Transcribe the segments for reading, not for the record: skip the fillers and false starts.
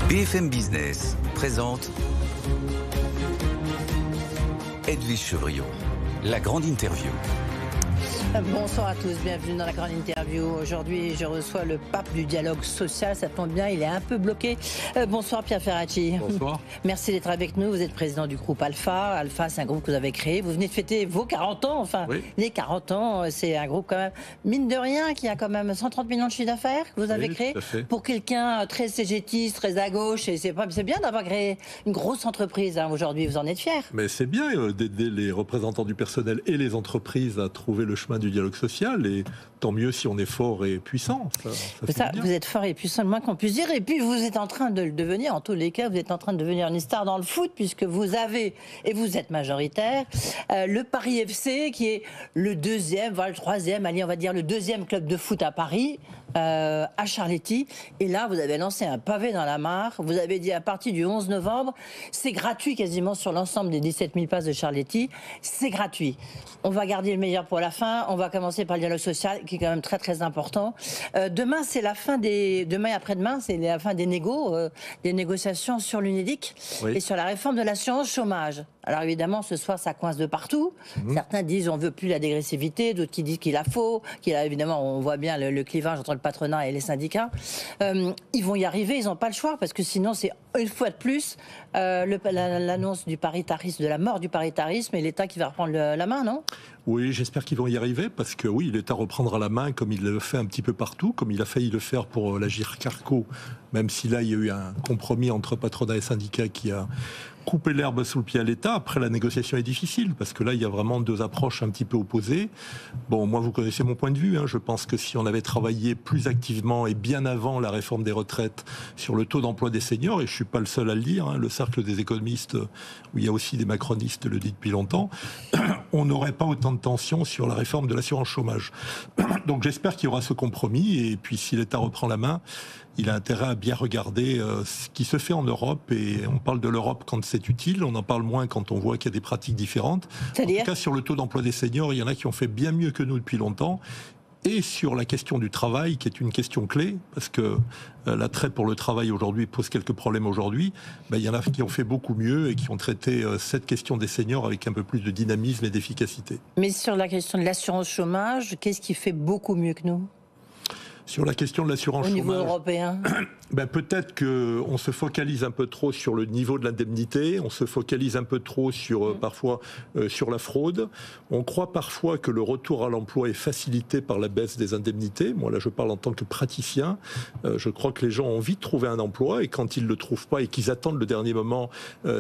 BFM Business présente Edwige Chevrillon, la grande interview. Bonsoir à tous, bienvenue dans la grande interview. Aujourd'hui, je reçois le pape du dialogue social. Ça tombe bien, il est un peu bloqué. Bonsoir Pierre Ferracci. Bonsoir. Merci d'être avec nous. Vous êtes président du groupe Alpha. Alpha, c'est un groupe que vous avez créé. Vous venez de fêter vos 40 ans. Enfin, oui. Les 40 ans, c'est un groupe quand même, mine de rien, qui a quand même 130 millions de chiffre d'affaires que vous avez créé. Pour quelqu'un très cégétiste, très à gauche. Et c'est bien d'avoir créé une grosse entreprise. Hein. Aujourd'hui, vous en êtes fiers. Mais c'est bien d'aider les représentants du personnel et les entreprises à trouver le chemin du dialogue social, et tant mieux si on est fort et puissant. Vous êtes fort et puissant, le moins qu'on puisse dire, et puis vous êtes en train de le devenir, en tous les cas, vous êtes en train de devenir une star dans le foot, puisque vous avez, et vous êtes majoritaire, le Paris FC, qui est le deuxième, voire le troisième, allez, on va dire le deuxième club de foot à Paris, à Charletti, et là vous avez lancé un pavé dans la mare, vous avez dit à partir du 11 novembre, c'est gratuit quasiment sur l'ensemble des 17 000 places de Charletti, c'est gratuit. On va garder le meilleur pour la fin, on va commencer par le dialogue social, qui est quand même très très important. Demain, c'est la fin demain et après-demain, c'est la fin des négociations sur l'UNEDIC et sur la réforme de l'assurance chômage. Alors évidemment, ce soir, ça coince de partout. Certains disent on veut plus la dégressivité, d'autres qui disent qu'il la faut, évidemment, on voit bien le clivage entre le patronat et les syndicats. Ils vont y arriver, ils n'ont pas le choix, parce que sinon, c'est une fois de plus l'annonce du paritarisme, de la mort du paritarisme, et l'État qui va reprendre la main, non ? Oui, j'espère qu'ils vont y arriver, parce que oui, l'État reprendra la main comme il le fait un petit peu partout, comme il a failli le faire pour l'Agirc Arrco, même si là, il y a eu un compromis entre patronat et syndicats qui a couper l'herbe sous le pied à l'État. Après, la négociation est difficile, parce que là, il y a vraiment deux approches un petit peu opposées. Bon, moi, vous connaissez mon point de vue. Hein. Je pense que si on avait travaillé plus activement et bien avant la réforme des retraites sur le taux d'emploi des seniors, et je ne suis pas le seul à le dire, hein, le cercle des économistes, où il y a aussi des macronistes, le dit depuis longtemps, on n'aurait pas autant de tensions sur la réforme de l'assurance chômage. Donc j'espère qu'il y aura ce compromis, et puis si l'État reprend la main, il a intérêt à bien regarder ce qui se fait en Europe, et on parle de l'Europe quand c'est utile, on en parle moins quand on voit qu'il y a des pratiques différentes. En tout cas, sur le taux d'emploi des seniors, il y en a qui ont fait bien mieux que nous depuis longtemps. Et sur la question du travail, qui est une question clé, parce que l'attrait pour le travail aujourd'hui pose quelques problèmes aujourd'hui, il y en a qui ont fait beaucoup mieux et qui ont traité cette question des seniors avec un peu plus de dynamisme et d'efficacité. Mais sur la question de l'assurance chômage, qu'est-ce qui fait beaucoup mieux que nous ? Sur la question de l'assurance chômage, au niveau européen, peut-être qu'on se focalise un peu trop sur le niveau de l'indemnité, on se focalise un peu trop sur parfois sur la fraude. On croit parfois que le retour à l'emploi est facilité par la baisse des indemnités. Moi là je parle en tant que praticien. Je crois que les gens ont envie de trouver un emploi, et quand ils ne le trouvent pas et qu'ils attendent le dernier moment,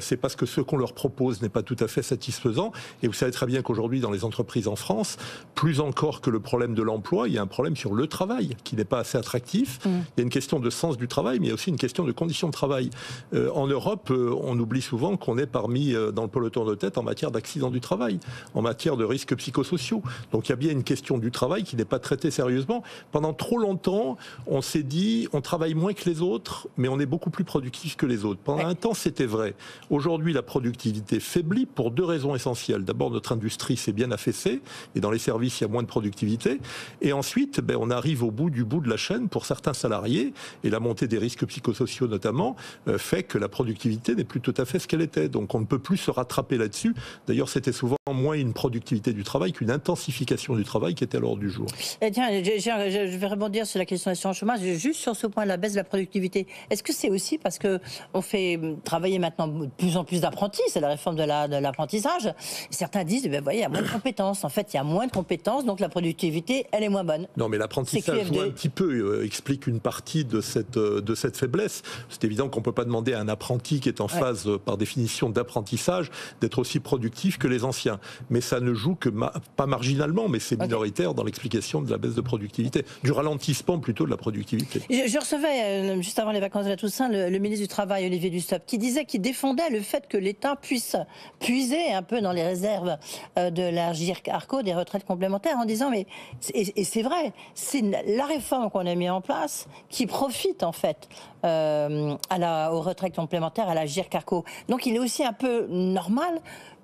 c'est parce que ce qu'on leur propose n'est pas tout à fait satisfaisant. Et vous savez très bien qu'aujourd'hui dans les entreprises en France, plus encore que le problème de l'emploi, il y a un problème sur le travail qui n'est pas assez attractif. Il y a une question de sens du travail, mais il y a aussi une question de conditions de travail. En Europe, on oublie souvent qu'on est parmi dans le peloton de tête en matière d'accidents du travail, en matière de risques psychosociaux. Donc il y a bien une question du travail qui n'est pas traitée sérieusement. Pendant trop longtemps, on s'est dit on travaille moins que les autres, mais on est beaucoup plus productif que les autres. Pendant un temps, c'était vrai. Aujourd'hui, la productivité faiblit pour deux raisons essentielles. D'abord, notre industrie s'est bien affaissée, et dans les services, il y a moins de productivité. Et ensuite, on arrive au bout de la chaîne pour certains salariés, et la montée des risques psychosociaux notamment fait que la productivité n'est plus tout à fait ce qu'elle était. Donc on ne peut plus se rattraper là-dessus. D'ailleurs, c'était souvent moins une productivité du travail qu'une intensification du travail qui était à l'ordre du jour. Et tiens, je vais rebondir sur la question de l'assurance chômage, juste sur ce point, la baisse de la productivité. Est-ce que c'est aussi parce que on fait travailler maintenant de plus en plus d'apprentis, c'est la réforme de l'apprentissage. Certains disent, voyez, il y a moins de compétences. En fait, il y a moins de compétences, donc la productivité, elle est moins bonne. Non, mais l'apprentissage joue un petit peu, explique une partie de cette faiblesse. C'est évident qu'on ne peut pas demander à un apprenti qui est en phase, par définition, d'apprentissage, d'être aussi productif que les anciens. Mais ça ne joue que, pas marginalement, mais c'est minoritaire dans l'explication de la baisse de productivité, du ralentissement plutôt de la productivité. Je recevais, juste avant les vacances de la Toussaint, le ministre du Travail, Olivier Dussopt, qui défendait le fait que l'État puisse puiser un peu dans les réserves de l'Agirc Arrco, des retraites complémentaires, en disant, mais, et c'est vrai, c'est la réforme qu'on a mise en place qui profite en fait aux retraites complémentaires, à l'Agirc Arrco. Donc il est aussi un peu normal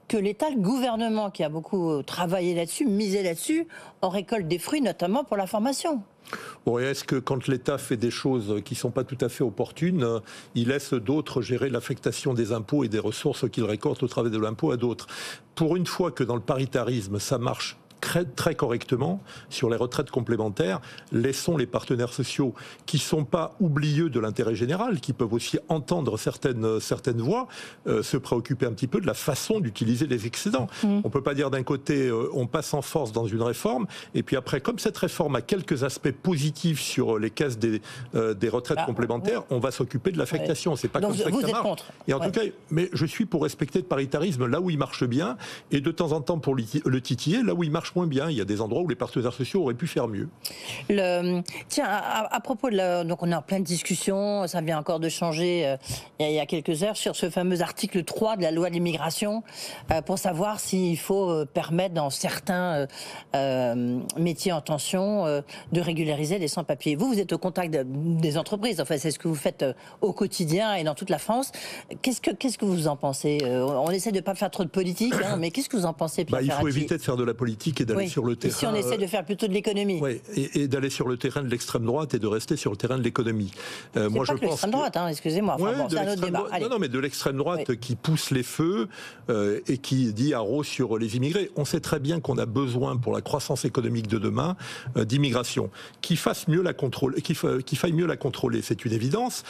que l'État, le gouvernement qui a beaucoup travaillé là-dessus, misé là-dessus, en récolte des fruits, notamment pour la formation. Bon, et est-ce que quand l'État fait des choses qui ne sont pas tout à fait opportunes, il laisse d'autres gérer l'affectation des impôts et des ressources qu'il récolte au travers de l'impôt à d'autres? Pour une fois que dans le paritarisme, ça marche très correctement sur les retraites complémentaires, laissons les partenaires sociaux qui ne sont pas oublieux de l'intérêt général, qui peuvent aussi entendre certaines voix, se préoccuper un petit peu de la façon d'utiliser les excédents. On ne peut pas dire d'un côté on passe en force dans une réforme et puis après, comme cette réforme a quelques aspects positifs sur les caisses des retraites complémentaires, on va s'occuper de l'affectation. C'est pas donc comme ça que ça marche. Contre. Et en tout cas, mais je suis pour respecter le paritarisme là où il marche bien et de temps en temps pour le titiller là où il marche moins bien. Il y a des endroits où les partenaires sociaux auraient pu faire mieux. Tiens, à propos de donc on est en pleine discussion, ça vient encore de changer il y a quelques heures sur ce fameux article 3 de la loi de l'immigration pour savoir s'il faut permettre dans certains métiers en tension de régulariser les sans-papiers. Vous êtes au contact des entreprises, enfin c'est ce que vous faites au quotidien et dans toute la France. Qu'est-ce que vous en pensez? On essaie de ne pas faire trop de politique, mais qu'est-ce que vous en pensez, Pierre Ferracci? Il faut éviter de faire de la politique et d'aller sur le terrain. Si on essaie de faire plutôt de l'économie. Oui, et d'aller sur le terrain de l'extrême droite et de rester sur le terrain de l'économie. Moi, je pense l'extrême droite, excusez-moi. Enfin, c'est un autre débat. Non, mais de l'extrême droite qui pousse les feux et qui dit haro sur les immigrés. On sait très bien qu'on a besoin pour la croissance économique de demain d'immigration. Qu'il faille mieux la contrôler, c'est une évidence.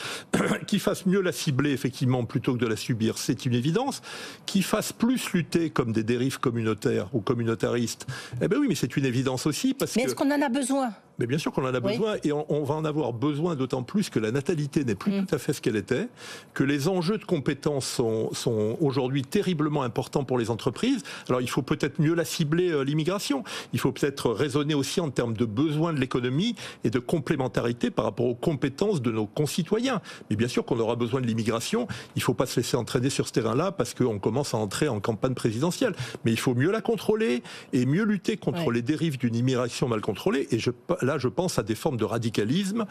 Qu'il fasse mieux la cibler, effectivement, plutôt que de la subir, c'est une évidence. Qu'il fasse plus lutter comme des dérives communautaires ou communautaristes, eh bien oui, mais c'est une évidence aussi. Mais est-ce qu'on en a besoin? Mais bien sûr qu'on en a besoin, et on va en avoir besoin d'autant plus que la natalité n'est plus tout à fait ce qu'elle était, que les enjeux de compétences sont aujourd'hui terriblement importants pour les entreprises. Alors il faut peut-être mieux la cibler, l'immigration. Il faut peut-être raisonner aussi en termes de besoins de l'économie et de complémentarité par rapport aux compétences de nos concitoyens. Mais bien sûr qu'on aura besoin de l'immigration. Il ne faut pas se laisser entraîner sur ce terrain-là parce qu'on commence à entrer en campagne présidentielle. Mais il faut mieux la contrôler et mieux lutter contre les dérives d'une immigration mal contrôlée. Et là, je pense à des formes de radicalisme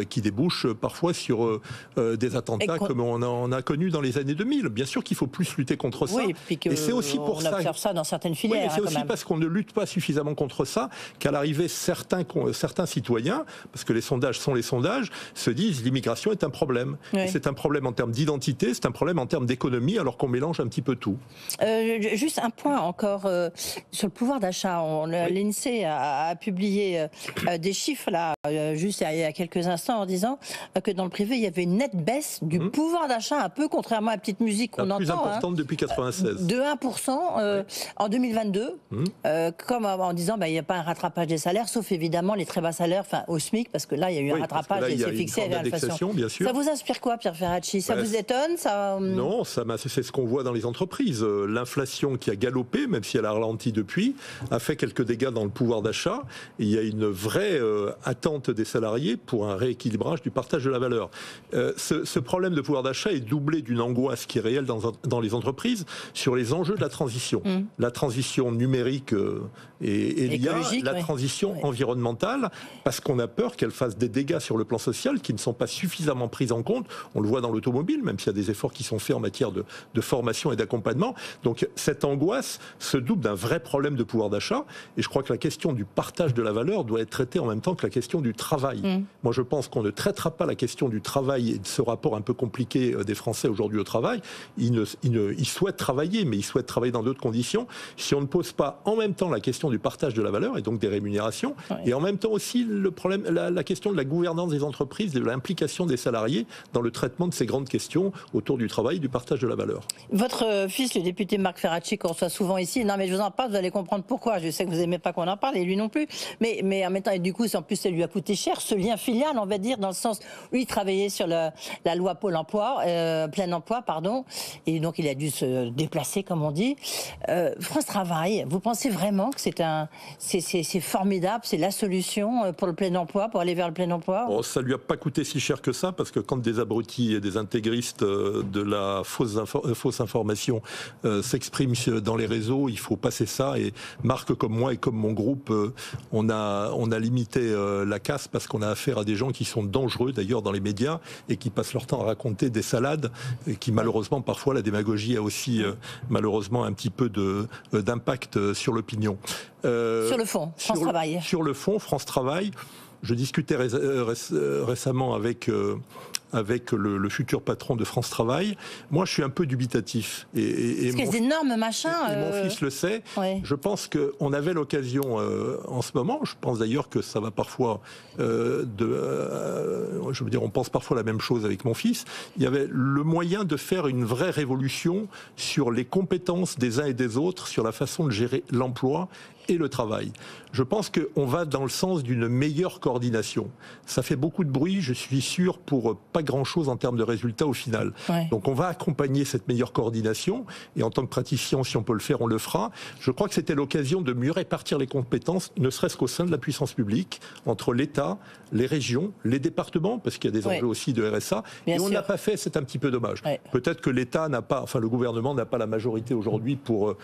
qui débouchent parfois sur des attentats comme on en a connu dans les années 2000. Bien sûr qu'il faut plus lutter contre ça. Et c'est aussi pour ça. On observe ça dans certaines filières. C'est aussi parce qu'on ne lutte pas suffisamment contre ça qu'à l'arrivée, certains citoyens, parce que les sondages sont les sondages, se disent l'immigration est un problème. C'est un problème en termes d'identité, c'est un problème en termes d'économie, alors qu'on mélange un petit peu tout. Juste un point encore sur le pouvoir d'achat. L'INSEE a publié des chiffres là, juste il y a quelques instants, en disant que dans le privé, il y avait une nette baisse du pouvoir d'achat, un peu contrairement à la petite musique qu'on entend. La plus importante depuis 1996. De 1% en 2022, comme en disant il n'y a pas un rattrapage des salaires, sauf évidemment les très bas salaires, au SMIC, parce que là, il y a eu un rattrapage et c'est fixé à l'inflation. Ça vous inspire quoi, Pierre Ferracci? Ça vous étonne ça... Non, c'est ce qu'on voit dans les entreprises. L'inflation qui a galopé, même si elle a ralenti depuis, a fait quelques dégâts dans le pouvoir d'achat. Il y a une vraie attente des salariés pour un rééquilibrage du partage de la valeur. Ce problème de pouvoir d'achat est doublé d'une angoisse qui est réelle dans les entreprises sur les enjeux de la transition. La transition numérique et l'IA, la transition environnementale, parce qu'on a peur qu'elle fasse des dégâts sur le plan social qui ne sont pas suffisamment pris en compte. On le voit dans l'automobile, même s'il y a des efforts qui sont faits en matière de formation et d'accompagnement. Donc cette angoisse se double d'un vrai problème de pouvoir d'achat. Et je crois que la question du partage de la valeur doit être traitée en même temps que la question du travail. Moi, je pense qu'on ne traitera pas la question du travail et de ce rapport un peu compliqué des Français aujourd'hui au travail. Ils souhaitent travailler, mais ils souhaitent travailler dans d'autres conditions. Si on ne pose pas en même temps la question du partage de la valeur et donc des rémunérations, et en même temps aussi le problème, la question de la gouvernance des entreprises, de l'implication des salariés dans le traitement de ces grandes questions autour du travail et du partage de la valeur. Votre fils, le député Marc Ferracci, qu'on reçoit souvent ici, non mais je vous en parle, vous allez comprendre pourquoi. Je sais que vous n'aimez pas qu'on en parle, et lui non plus. Mais en même temps, et du coup, en plus, ça lui a coûté cher, ce lien filial, on va dire, dans le sens où il travaillait sur la loi Pôle emploi, plein emploi, pardon, et donc il a dû se déplacer, comme on dit. France Travail, vous pensez vraiment que c'est formidable, c'est la solution pour le plein emploi, pour aller vers le plein emploi? Ça lui a pas coûté si cher que ça, parce que quand des abrutis et des intégristes de la fausse information s'expriment dans les réseaux, il faut passer ça. Et Marc, comme moi et comme mon groupe, on a limité limiter la casse parce qu'on a affaire à des gens qui sont dangereux d'ailleurs dans les médias et qui passent leur temps à raconter des salades et qui malheureusement parfois la démagogie a aussi malheureusement un petit peu d'impact sur l'opinion. Sur le fond, France Travail. Sur le fond, France Travail. Je discutais récemment avec le futur patron de France Travail. Moi, je suis un peu dubitatif. Et parce que ces énormes machins... Mon fils le sait. Ouais. Je pense qu'on avait l'occasion en ce moment, je pense d'ailleurs que ça va parfois... je veux dire, on pense parfois la même chose avec mon fils. Il y avait le moyen de faire une vraie révolution sur les compétences des uns et des autres, sur la façon de gérer l'emploi et le travail. Je pense qu'on va dans le sens d'une meilleure coordination. Ça fait beaucoup de bruit, je suis sûr, pour pas grand-chose en termes de résultats au final. Ouais. Donc on va accompagner cette meilleure coordination, et en tant que praticien, si on peut le faire, on le fera. Je crois que c'était l'occasion de mieux répartir les compétences, ne serait-ce qu'au sein de la puissance publique, entre l'État, les régions, les départements, parce qu'il y a des enjeux aussi de RSA, et on n'a pas fait, c'est un petit peu dommage. Ouais. Peut-être que l'État n'a pas, enfin le gouvernement n'a pas la majorité aujourd'hui pour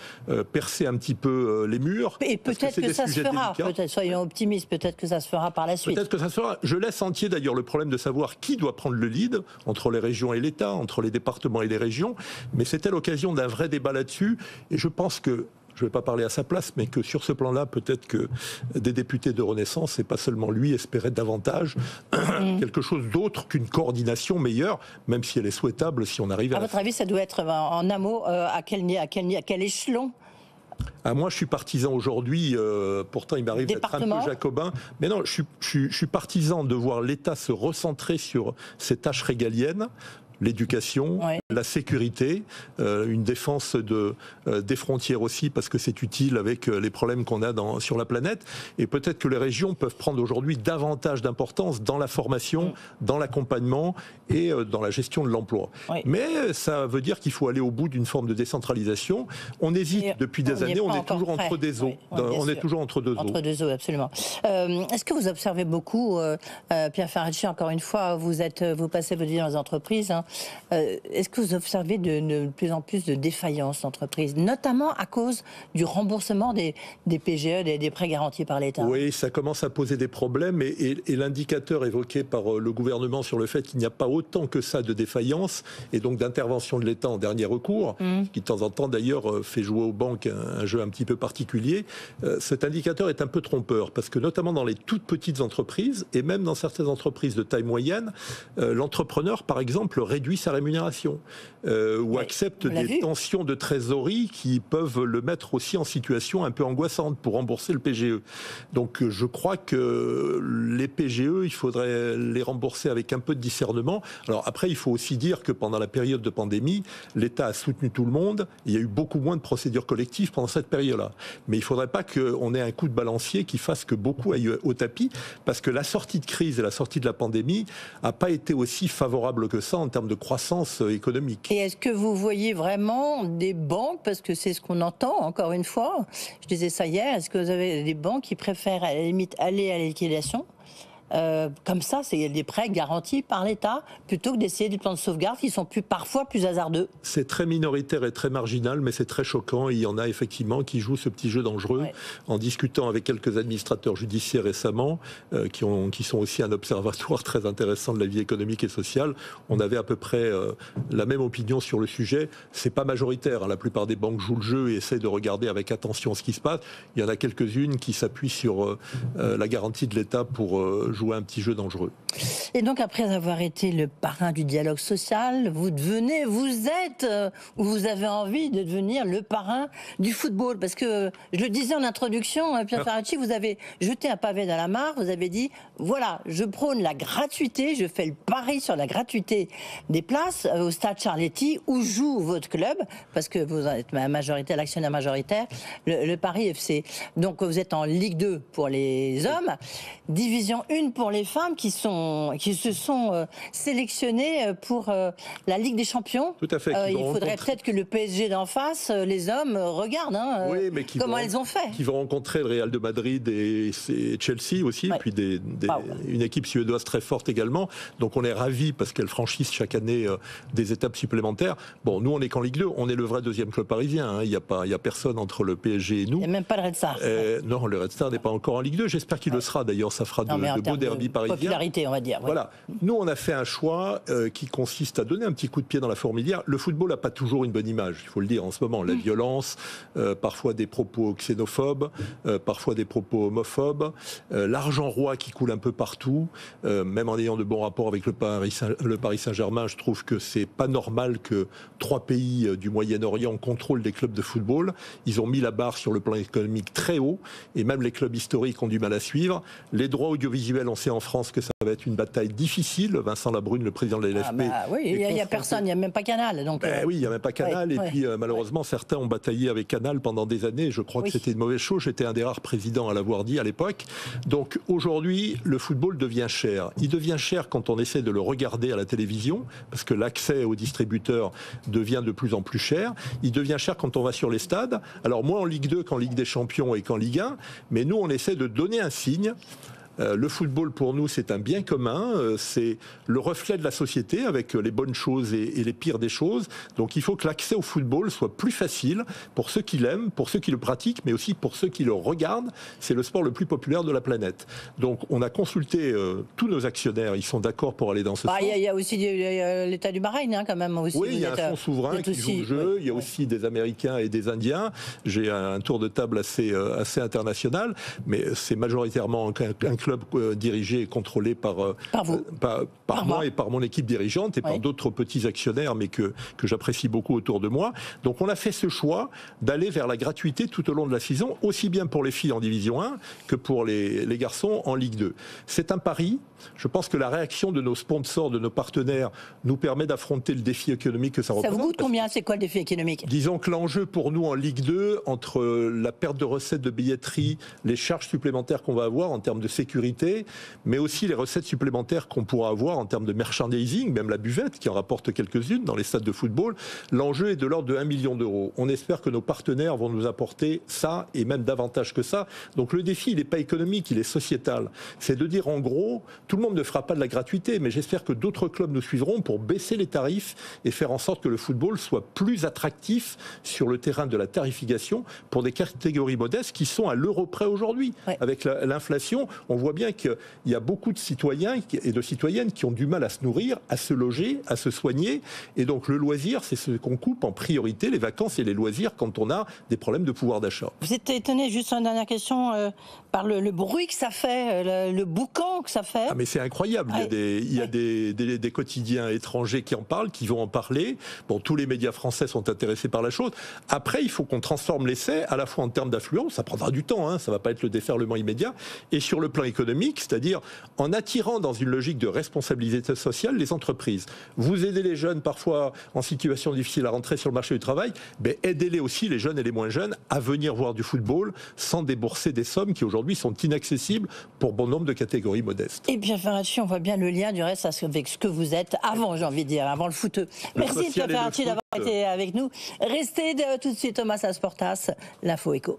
percer un petit peu les murs. Et peut-être que ça se fera, soyons optimistes, peut-être que ça se fera par la suite. Peut-être que ça se fera. Je laisse entier d'ailleurs le problème de savoir qui doit prendre le lead entre les régions et l'État, entre les départements et les régions, mais c'était l'occasion d'un vrai débat là-dessus, et je pense que, je ne vais pas parler à sa place, mais que sur ce plan-là, peut-être que des députés de Renaissance, et pas seulement lui, espéraient davantage quelque chose d'autre qu'une coordination meilleure, même si elle est souhaitable, si on arrive à... À votre avis, ça doit être en un mot, à quel échelon ? Ah, moi, je suis partisan aujourd'hui, pourtant il m'arrive d'être un peu jacobin, mais non, je suis partisan de voir l'État se recentrer sur ses tâches régaliennes, l'éducation, la sécurité, une défense des frontières aussi, parce que c'est utile avec les problèmes qu'on a sur la planète. Et peut-être que les régions peuvent prendre aujourd'hui davantage d'importance dans la formation, dans l'accompagnement et dans la gestion de l'emploi. Mais ça veut dire qu'il faut aller au bout d'une forme de décentralisation. On hésite depuis des années, on est toujours entre des eaux. On est toujours entre deux eaux. Entre deux eaux, absolument. Est-ce que vous observez beaucoup, Pierre Ferracci, encore une fois, vous passez votre vie dans les entreprises, hein, est-ce que vous observez de plus en plus de défaillances d'entreprises, notamment à cause du remboursement des PGE, des prêts garantis par l'État ? Oui, ça commence à poser des problèmes, et l'indicateur évoqué par le gouvernement sur le fait qu'il n'y a pas autant que ça de défaillances et donc d'intervention de l'État en dernier recours, qui de temps en temps d'ailleurs fait jouer aux banques un jeu un petit peu particulier, cet indicateur est un peu trompeur, parce que notamment dans les toutes petites entreprises, et même dans certaines entreprises de taille moyenne, l'entrepreneur par exemple réduit sa rémunération ou accepte des tensions de trésorerie qui peuvent le mettre aussi en situation un peu angoissante pour rembourser le PGE. Donc je crois que les PGE, il faudrait les rembourser avec un peu de discernement. Alors après, il faut aussi dire que pendant la période de pandémie, l'État a soutenu tout le monde. Il y a eu beaucoup moins de procédures collectives pendant cette période-là. Mais il ne faudrait pas qu'on ait un coup de balancier qui fasse que beaucoup aillent au tapis, parce que la sortie de crise et la sortie de la pandémie n'a pas été aussi favorable que ça en termes de croissance économique. Et est-ce que vous voyez vraiment des banques, parce que c'est ce qu'on entend encore une fois, je disais ça hier, est-ce que vous avez des banques qui préfèrent à la limite aller à la liquidation comme ça, c'est des prêts garantis par l'État, plutôt que d'essayer des plans de sauvegarde qui sont parfois plus hasardeux? C'est très minoritaire et très marginal, mais c'est très choquant. Il y en a effectivement qui jouent ce petit jeu dangereux. En discutant avec quelques administrateurs judiciaires récemment, qui sont aussi un observatoire très intéressant de la vie économique et sociale, on avait à peu près la même opinion sur le sujet. C'est pas majoritaire, hein. La plupart des banques jouent le jeu et essaient de regarder avec attention ce qui se passe. Il y en a quelques-unes qui s'appuient sur la garantie de l'État pour jouer un petit jeu dangereux. Et donc, après avoir été le parrain du dialogue social, vous avez envie de devenir le parrain du football. Parce que, je le disais en introduction, Pierre Ferracci, vous avez jeté un pavé dans la mare, vous avez dit, voilà, je prône la gratuité, je fais le pari sur la gratuité des places au stade Charletti, où joue votre club, parce que vous êtes l'actionnaire majoritaire, le Paris FC. Donc, vous êtes en Ligue 2 pour les hommes, Division 1 même pour les femmes qui se sont sélectionnées pour la Ligue des Champions. Tout à fait. Il faudrait peut-être que le PSG d'en face, les hommes, regardent oui, mais comment elles ont fait. Qui vont rencontrer le Real de Madrid et Chelsea aussi, et puis une équipe suédoise très forte également. Donc on est ravis parce qu'elles franchissent chaque année des étapes supplémentaires. Bon, nous on est qu'en Ligue 2, on est le vrai deuxième club parisien. Hein. Il n'y a personne entre le PSG et nous. Il n'y a même pas le Red Star. Non, le Red Star n'est pas encore en Ligue 2. J'espère qu'il le sera. D'ailleurs, ça fera de beaux derbies parisiens. Popularité, on va dire. Voilà. Nous, on a fait un choix qui consiste à donner un petit coup de pied dans la fourmilière. Le football n'a pas toujours une bonne image, il faut le dire en ce moment. La violence, parfois des propos xénophobes, parfois des propos homophobes, l'argent roi qui coule un peu partout, même en ayant de bons rapports avec le Paris Saint-Germain, je trouve que c'est pas normal que 3 pays du Moyen-Orient contrôlent des clubs de football. Ils ont mis la barre sur le plan économique très haut, et même les clubs historiques ont du mal à suivre. Les droits audiovisuels, on sait en France que ça va être une bataille difficile. Vincent Labrune, le président de la LFP... oui, il n'y a personne, il n'y a même pas Canal. Donc, oui, il n'y a même pas Canal, et puis malheureusement, certains ont bataillé avec Canal pendant des années. Je crois que c'était une mauvaise chose. J'étais un des rares présidents à l'avoir dit à l'époque. Donc aujourd'hui, le football devient cher. Il devient cher quand on essaie de le regarder à la télévision, parce que l'accès aux distributeurs devient de plus en plus cher. Il devient cher quand on va sur les stades. Alors moins en Ligue 2 qu'en Ligue des Champions et qu'en Ligue 1, mais nous, on essaie de donner un signe. Le football, pour nous, c'est un bien commun, c'est le reflet de la société avec les bonnes choses et les pires des choses. Donc il faut que l'accès au football soit plus facile pour ceux qui l'aiment, pour ceux qui le pratiquent, mais aussi pour ceux qui le regardent. C'est le sport le plus populaire de la planète. Donc on a consulté tous nos actionnaires, ils sont d'accord pour aller dans ce sens. Il y a aussi l'État du Bahreïn, hein, quand même. Aussi. Oui, il y a un fonds souverain qui joue le jeu, il y a aussi des Américains et des Indiens. J'ai un tour de table assez international, mais c'est majoritairement un club dirigé et contrôlé par moi et par mon équipe dirigeante et par d'autres petits actionnaires, mais que j'apprécie beaucoup autour de moi. Donc on a fait ce choix d'aller vers la gratuité tout au long de la saison, aussi bien pour les filles en Division 1 que pour les garçons en Ligue 2. C'est un pari. Je pense que la réaction de nos sponsors, de nos partenaires, nous permet d'affronter le défi économique que ça représente. Ça vous coûte combien? C'est quoi le défi économique? Disons que l'enjeu pour nous en Ligue 2, entre la perte de recettes de billetterie, les charges supplémentaires qu'on va avoir en termes de sécurité, mais aussi les recettes supplémentaires qu'on pourra avoir en termes de merchandising, même la buvette qui en rapporte quelques-unes dans les stades de football, l'enjeu est de l'ordre de 1 million d'euros. On espère que nos partenaires vont nous apporter ça et même davantage que ça. Donc le défi, il n'est pas économique, il est sociétal. C'est de dire en gros, tout le monde ne fera pas de la gratuité, mais j'espère que d'autres clubs nous suivront pour baisser les tarifs et faire en sorte que le football soit plus attractif sur le terrain de la tarification pour des catégories modestes qui sont à l'euro près aujourd'hui. Avec l'inflation, on voit bien qu'il y a beaucoup de citoyens et de citoyennes qui ont du mal à se nourrir, à se loger, à se soigner. Et donc le loisir, c'est ce qu'on coupe en priorité, les vacances et les loisirs, quand on a des problèmes de pouvoir d'achat. Vous êtes étonné, juste une dernière question, par le bruit que ça fait, le boucan que ça fait. Ah mais c'est incroyable, il y a des quotidiens étrangers qui en parlent, qui vont en parler. Bon, tous les médias français sont intéressés par la chose. Après, il faut qu'on transforme l'essai, à la fois en termes d'affluence, ça prendra du temps, hein, ça ne va pas être le déferlement immédiat, et sur le plan économique, c'est-à-dire en attirant dans une logique de responsabilité sociale les entreprises. Vous aidez les jeunes parfois en situation difficile à rentrer sur le marché du travail, mais aidez-les aussi, les jeunes et les moins jeunes, à venir voir du football sans débourser des sommes qui aujourd'hui sont inaccessibles pour bon nombre de catégories modestes. Et bien Ferracci, on voit bien le lien du reste avec ce que vous êtes avant, j'ai envie de dire, avant le footeux. Merci Pierre Ferracci d'avoir été avec nous. Restez tout de suite Thomas Asportas, l'info écho.